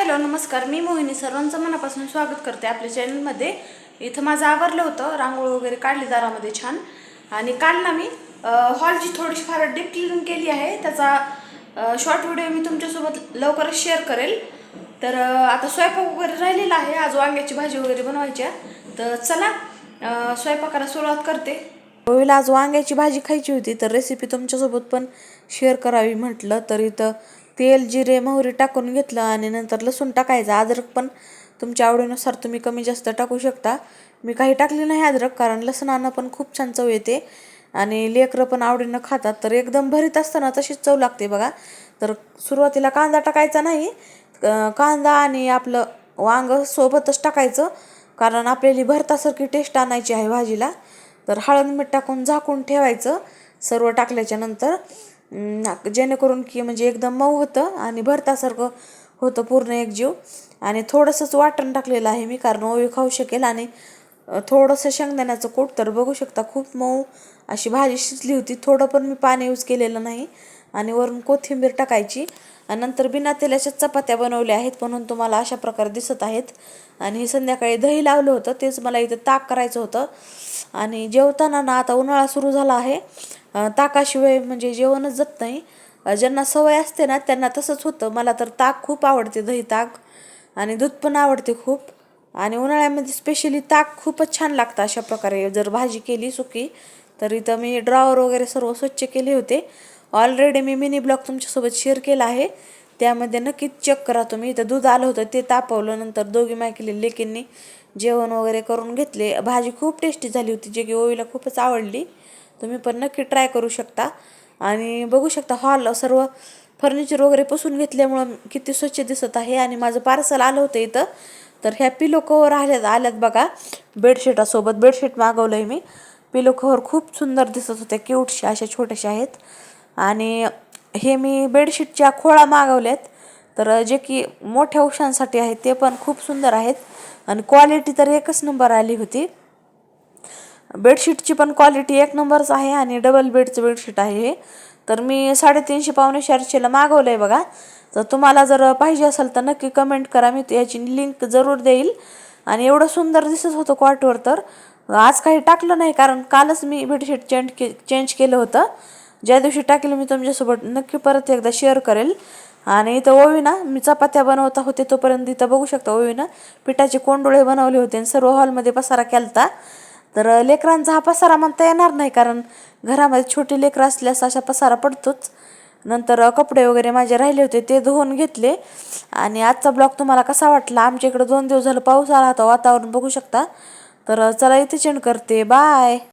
Hello नमस्कार, मी मोहिनी सर्वांचं मनापासून स्वागत करते आपल्या चॅनलमध्ये. इथं माझं आवरलं होतं, रांगोळी वगैरे काढली दारामध्ये छान. आणि काल ना मी हॉलची थोडीशी फार डीप क्लिनिंग केली आहे. त्याचा शॉर्ट व्हिडिओ मी तुमच्यासोबत लवकरच शेअर करेल. तर आता स्वयंपाक वगैरे राहिलेला आहे, आज वांग्याची भाजी वगैरे बनवायची आहे. तर चला स्वयंपाकाला सुरुवात करते. होईल आज वांग्याची भाजी खायची होती, तर रेसिपी तुमच्यासोबत पण शेअर करावी म्हटलं. तर इथं तेल, जिरे, मोहरी टाकून घेतलं आणि नंतर लसूण टाकायचं. अद्रक पण तुमच्या आवडीनुसार तुम्ही कमी जास्त टाकू शकता. मी काही टाकले नाही अद्रक, कारण लसणानं पण खूप छान चव येते आणि लेकरं पण आवडीनं खातात. तर एकदम भरीत असताना तशीच चव लागते बघा. तर सुरुवातीला कांदा टाकायचा नाही, कांदा आणि आपलं वांग सोबतच टाकायचं, कारण आपल्याला भरतासारखी टेस्ट आणायची आहे भाजीला. तर हळद मीठ टाकून झाकून ठेवायचं सर्व टाकल्याच्या नंतर, जेणेकरून की म्हणजे एकदम मऊ होतं आणि भरतासारखं होतं पूर्ण एकजीव. आणि थोडंसंच वाटण टाकलेलं आहे मी, कारण ओवी खाऊ शकेल. आणि थोडंसं शेंगदाण्याचं कूट. तर बघू शकता खूप मऊ अशी भाजी शिजली होती. थोडं पण मी पाणी यूज केलेलं नाही. आणि वरून कोथिंबीर टाकायची. आणि नंतर बिना तेलाच्या चपात्या बनवल्या आहेत, म्हणून तुम्हाला अशा प्रकारे दिसत आहेत. आणि संध्याकाळी दही लावलं होतं, तेच मला इथं ताक करायचं होतं. आणि जेवताना ना, आता उन्हाळा सुरू झाला आहे, ताकाशिवाय म्हणजे जेवणच जात नाही. ज्यांना सवय असते ना त्यांना तसंच होतं. मला तर ताक खूप आवडते, दही ताक. आणि दूध पण आवडते खूप. आणि उन्हाळ्यामध्ये स्पेशली ताक खूपच छान लागतं अशा प्रकारे जर भाजी केली सुकी. तर इथं मी ड्रॉवर वगैरे सर्व स्वच्छ केले होते. ऑलरेडी मी मिनी ब्लॉग तुमच्यासोबत शेअर केला आहे, त्यामध्ये नक्कीच चेक करा तुम्ही. इथं दूध आलं होतं, ते तापवलं. नंतर दोघी मायकेली लेकींनी जेवण वगैरे करून घेतले. भाजी खूप टेस्टी झाली होती, जे की ओवीला खूपच आवडली. तुम्ही पण नक्की ट्राय करू शकता. आणि बघू शकता हॉल सर्व फर्निचर वगैरे पुसून घेतल्यामुळं किती स्वच्छ दिसत आहे. आणि माझं पार्सल आलं होतं इथं. तर ह्या पिलो कवर आल्यात बघा बेडशीटासोबत. बेडशीट मागवलं आहे मी. पिलो कवर खूप सुंदर दिसत होत्या, क्यूटशा अशा छोट्याशा आहेत. आणि हे मी बेडशीटच्या खोळा मागवल्यात, तर जे की मोठ्या उशांसाठी आहेत, ते पण खूप सुंदर आहेत. आणि क्वालिटी तर एकच नंबर आली होती. बेडशीटची पण क्वालिटी एक नंबरच आहे. आणि डबल बेडचं बेडशीट आहे हे. तर मी 350 पावणे 400ला मागवलं आहे बघा. तर तुम्हाला जर पाहिजे असेल तर नक्की कमेंट करा, मी याची लिंक जरूर देईल. आणि एवढं सुंदर दिसत होतं कॉटवर. तर आज काही टाकलं नाही, कारण कालच मी बेडशीट चेंज केलं होतं. ज्या दिवशी टाकेल मी तुमच्यासोबत नक्की परत एकदा शेअर करेल. आणि इथं ओवीना मी चपात्या बनवता होते तोपर्यंत इथं बघू शकता ओवीनं पिठाचे कोंडोळे बनवले होते आणि सर्व हॉलमध्ये पसारा केलता. तर लेकरांचा हा पसारा म्हणता येणार नाही, कारण घरामध्ये छोटी लेकरं असल्यास अशा पसारा पडतोच. नंतर कपडे वगैरे माझे राहिले होते, ते धुवून घेतले. आणि आजचा ब्लॉग तुम्हाला कसा वाटला? आमच्या इकडं 2 दिवस झालं पाऊस आला होता, वातावरण बघू शकता. तर चला इथे एंड करते. बाय.